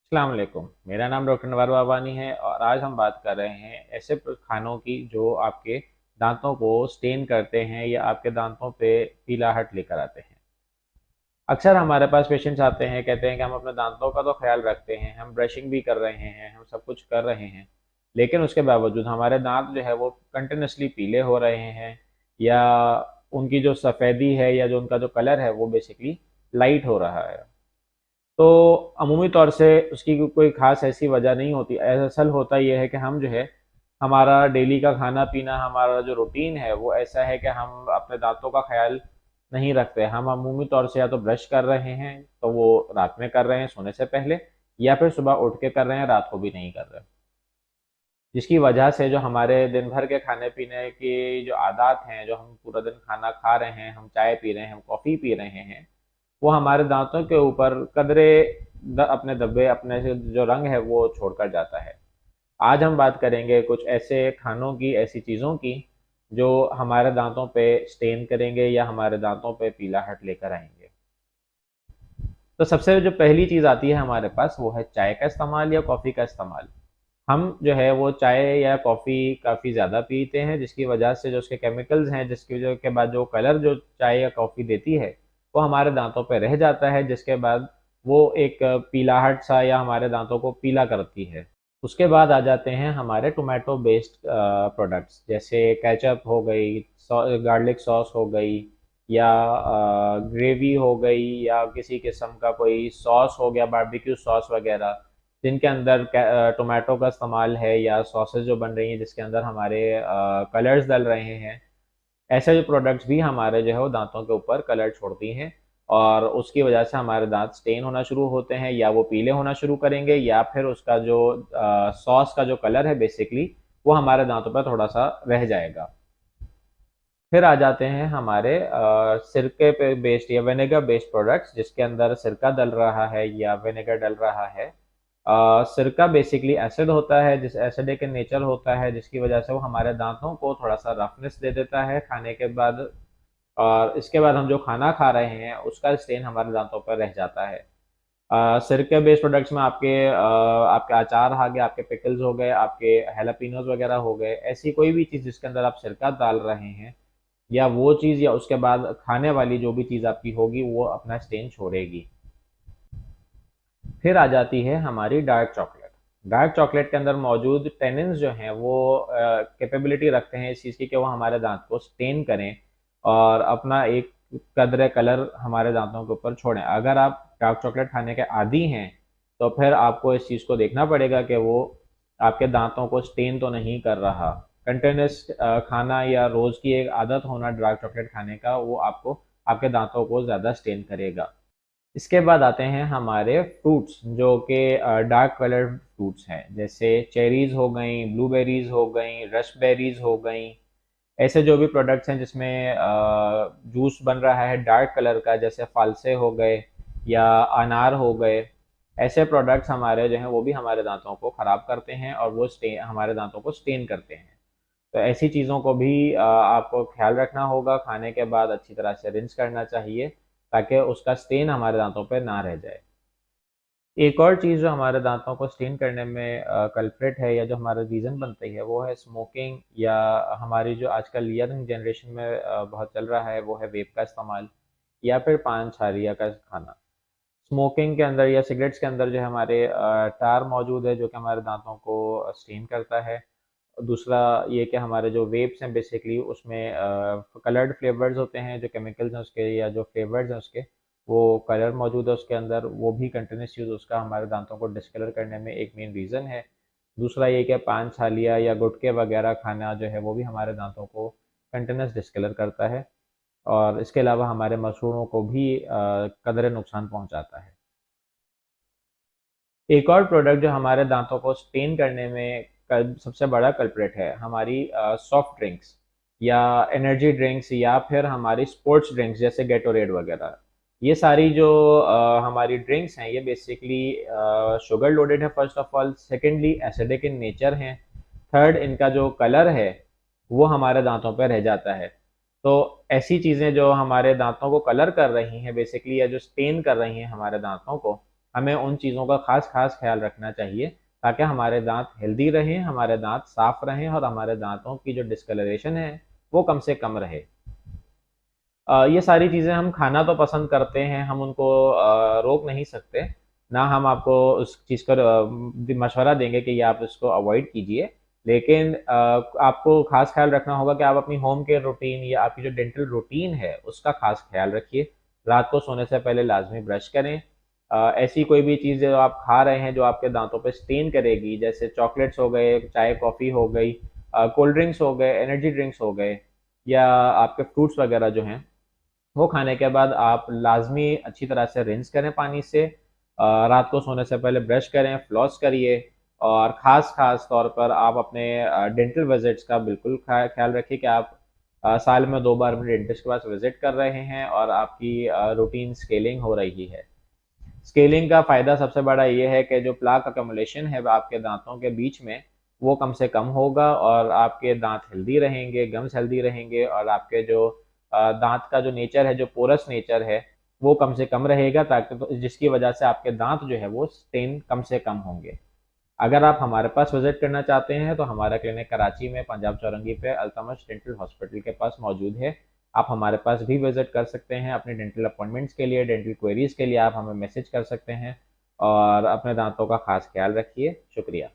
अस्सलाम वालेकुम। मेरा नाम डॉक्टर नवार बाबानी है और आज हम बात कर रहे हैं ऐसे खानों की जो आपके दांतों को स्टेन करते हैं या आपके दांतों पे पीलाहट लेकर आते हैं। अक्सर हमारे पास पेशेंट्स आते हैं, कहते हैं कि हम अपने दांतों का तो ख्याल रखते हैं, हम ब्रशिंग भी कर रहे हैं, हम सब कुछ कर रहे हैं, लेकिन उसके बावजूद हमारे दांत जो है वो कंटिन्यूसली पीले हो रहे हैं या उनकी जो सफ़ेदी है या जो उनका जो कलर है वो बेसिकली लाइट हो रहा है। तो अमूमी तौर से उसकी कोई ख़ास ऐसी वजह नहीं होती। असल होता ये है कि हम जो है हमारा डेली का खाना पीना, हमारा जो रूटीन है वो ऐसा है कि हम अपने दांतों का ख्याल नहीं रखते। हम अमूमी तौर से या तो ब्रश कर रहे हैं तो वो रात में कर रहे हैं सोने से पहले, या फिर सुबह उठ के कर रहे हैं, रात को भी नहीं कर रहे, जिसकी वजह से जो हमारे दिन भर के खाने पीने की जो आदत हैं, जो हम पूरा दिन खाना खा रहे हैं, हम चाय पी रहे हैं, हम कॉफ़ी पी रहे हैं, वो हमारे दांतों के ऊपर कदरे अपने धब्बे, अपने से जो रंग है वो छोड़कर जाता है। आज हम बात करेंगे कुछ ऐसे खानों की, ऐसी चीज़ों की जो हमारे दांतों पे स्टेन करेंगे या हमारे दांतों पे पीलाहट लेकर आएंगे। तो सबसे जो पहली चीज़ आती है हमारे पास वो है चाय का इस्तेमाल या कॉफ़ी का इस्तेमाल। हम जो है वो चाय या कॉफ़ी काफ़ी ज़्यादा पीते हैं, जिसकी वजह से जो उसके केमिकल्स हैं, जिसकी वजह के बाद जो कलर जो चाय या कॉफ़ी देती है वो हमारे दांतों पे रह जाता है, जिसके बाद वो एक पीलाहट सा या हमारे दांतों को पीला करती है। उसके बाद आ जाते हैं हमारे टोमेटो बेस्ड प्रोडक्ट्स, जैसे केचप हो गई, गार्लिक सॉस हो गई, या ग्रेवी हो गई, या किसी किस्म का कोई सॉस हो गया, बारबेक्यू सॉस वगैरह, जिनके अंदर टोमेटो का इस्तेमाल है, या सॉसेज जो बन रही हैं जिसके अंदर हमारे कलर्स डल रहे हैं। ऐसे जो प्रोडक्ट्स भी हमारे जो है वो दांतों के ऊपर कलर छोड़ती हैं, और उसकी वजह से हमारे दांत स्टेन होना शुरू होते हैं, या वो पीले होना शुरू करेंगे, या फिर उसका जो सॉस का जो कलर है बेसिकली वो हमारे दांतों पर थोड़ा सा रह जाएगा। फिर आ जाते हैं हमारे सिरके पे बेस्ड या विनेगर बेस्ड प्रोडक्ट्स, जिसके अंदर सिरका डल रहा है या विनेगर डल रहा है। सिरका बेसिकली एसिड होता है, जिस एसिडिक इन नेचर होता है, जिसकी वजह से वो हमारे दांतों को थोड़ा सा रफनेस दे देता है खाने के बाद, और इसके बाद हम जो खाना खा रहे हैं उसका स्टेन हमारे दांतों पर रह जाता है। सिरके बेस्ड प्रोडक्ट्स में आपके अचार आ गए, आपके पिकल्स हो गए, आपके हेलापिनोज वगैरह हो गए, ऐसी कोई भी चीज़ जिसके अंदर आप सिरका डाल रहे हैं, या वो चीज़ या उसके बाद खाने वाली जो भी चीज़ आपकी होगी वो अपना स्टेन छोड़ेगी। फिर आ जाती है हमारी डार्क चॉकलेट। डार्क चॉकलेट के अंदर मौजूद टेनिन्स जो हैं वो कैपेबिलिटी रखते हैं इस चीज़ की कि वो हमारे दांत को स्टेन करें और अपना एक कदर कलर हमारे दांतों के ऊपर छोड़ें। अगर आप डार्क चॉकलेट खाने के आदी हैं तो फिर आपको इस चीज़ को देखना पड़ेगा कि वो आपके दांतों को स्टेन तो नहीं कर रहा। कंटिन्यूस खाना या रोज़ की एक आदत होना डार्क चॉकलेट खाने का, वो आपको आपके दांतों को ज़्यादा स्टेन करेगा। इसके बाद आते हैं हमारे फ्रूट्स, जो कि डार्क कलर्ड फ्रूट्स हैं, जैसे चेरीज़ हो गई, ब्लूबेरीज़ हो गई, रसबेरीज़ हो गई। ऐसे जो भी प्रोडक्ट्स हैं जिसमें जूस बन रहा है डार्क कलर का, जैसे फालसे हो गए या अनार हो गए, ऐसे प्रोडक्ट्स हमारे जो हैं वो भी हमारे दांतों को ख़राब करते हैं और वो स्टेन हमारे दांतों को स्टेन करते हैं। तो ऐसी चीज़ों को भी आपको ख्याल रखना होगा, खाने के बाद अच्छी तरह से रिंस करना चाहिए ताकि उसका स्टेन हमारे दांतों पर ना रह जाए। एक और चीज़ जो हमारे दांतों को स्टेन करने में कल्प्रिट है या जो हमारा रीज़न बनती है वो है स्मोकिंग, या हमारी जो आजकल यंग जनरेशन में बहुत चल रहा है वो है वेप का इस्तेमाल, या फिर पान छारिया का खाना। स्मोकिंग के अंदर या सिगरेट्स के अंदर जो है हमारे टार मौजूद है, जो कि हमारे दांतों को स्टेन करता है। दूसरा ये कि हमारे जो वेप्स हैं बेसिकली उसमें कलर्ड फ्लेवर्स होते हैं, जो केमिकल्स हैं उसके या जो फ्लेवर्स हैं उसके, वो कलर मौजूद है उसके अंदर, वो भी कंटिन्यूस यूज़ उसका हमारे दांतों को डिस्कलर करने में एक मेन रीज़न है। दूसरा ये कि पान छालिया या गुटखे वगैरह खाना जो है वो भी हमारे दांतों को कंटिन्यूस डिस्कलर करता है, और इसके अलावा हमारे मसूड़ों को भी कदरे नुकसान पहुंचाता है। एक और प्रोडक्ट जो हमारे दांतों को स्टेन करने में सबसे बड़ा कल्प्रिट है, हमारी सॉफ्ट ड्रिंक्स या एनर्जी ड्रिंक्स, या फिर हमारी स्पोर्ट्स ड्रिंक्स जैसे गेटोरेड वगैरह। ये सारी जो हमारी ड्रिंक्स हैं ये बेसिकली शुगर लोडेड है first of all, secondly acidic in nature हैं, थर्ड इनका जो कलर है वो हमारे दांतों पर रह जाता है। तो ऐसी चीज़ें जो हमारे दांतों को कलर कर रही हैं बेसिकली, या जो स्टेन कर रही हैं हमारे दांतों को, हमें उन चीज़ों का खास खास ख्याल रखना चाहिए ताकि हमारे दांत हेल्दी रहें, हमारे दांत साफ रहें और हमारे दांतों की जो डिस्कलरेशन है वो कम से कम रहे। ये सारी चीज़ें हम खाना तो पसंद करते हैं, हम उनको रोक नहीं सकते। ना हम आपको उस चीज़ का मशवरा देंगे कि ये आप इसको अवॉइड कीजिए। लेकिन आपको ख़ास ख़्याल रखना होगा कि आप अपनी होम केयर रूटीन या आपकी जो डेंटल रूटीन है, उसका ख़ास ख़्याल रखिए। रात को सोने से पहले लाज़मी ब्रश करें। ऐसी कोई भी चीज़ जो आप खा रहे हैं, जो आपके दाँतों पे स्टेन करेगी, जैसे चॉकलेट्स हो गए, चाय, कॉफ़ी हो गई, कोल्ड ड्रिंक्स हो गए, एनर्जी ड्रिंक्स हो गए या आपके फ्रूट्स वगैरह जो हैं, वो खाने के बाद आप लाज़मी अच्छी तरह से रिंस करें पानी से। रात को सोने से पहले ब्रश करें, फ्लॉस करिए और ख़ास तौर पर आप अपने डेंटल विज़िट्स का बिल्कुल ख़्याल रखिए कि आप साल में 2 बार अपने डेंटिस्ट के पास विज़िट कर रहे हैं और आपकी रूटीन स्केलिंग हो रही है। स्केलिंग का फ़ायदा सबसे बड़ा ये है कि जो प्लाक अक्यूमुलेशन है आपके दाँतों के बीच में, वो कम से कम होगा और आपके दाँत हेल्दी रहेंगे, गम्स हेल्दी रहेंगे और आपके जो दाँत का जो नेचर है, जो पोरस नेचर है, वो कम से कम रहेगा ताकि तो जिसकी वजह से आपके दाँत जो है वो स्ट्रेन कम से कम होंगे। अगर आप हमारे पास विज़िट करना चाहते हैं तो हमारा क्लिनिक कराची में पंजाब चौरंगी पे अल्तमश डेंटल हॉस्पिटल के पास मौजूद है। आप हमारे पास भी विज़िट कर सकते हैं अपनी डेंटल अपॉइंटमेंट्स के लिए, डेंटल क्वेरीज़ के लिए आप हमें मैसेज कर सकते हैं और अपने दाँतों का ख़ास ख़्याल रखिए। शुक्रिया।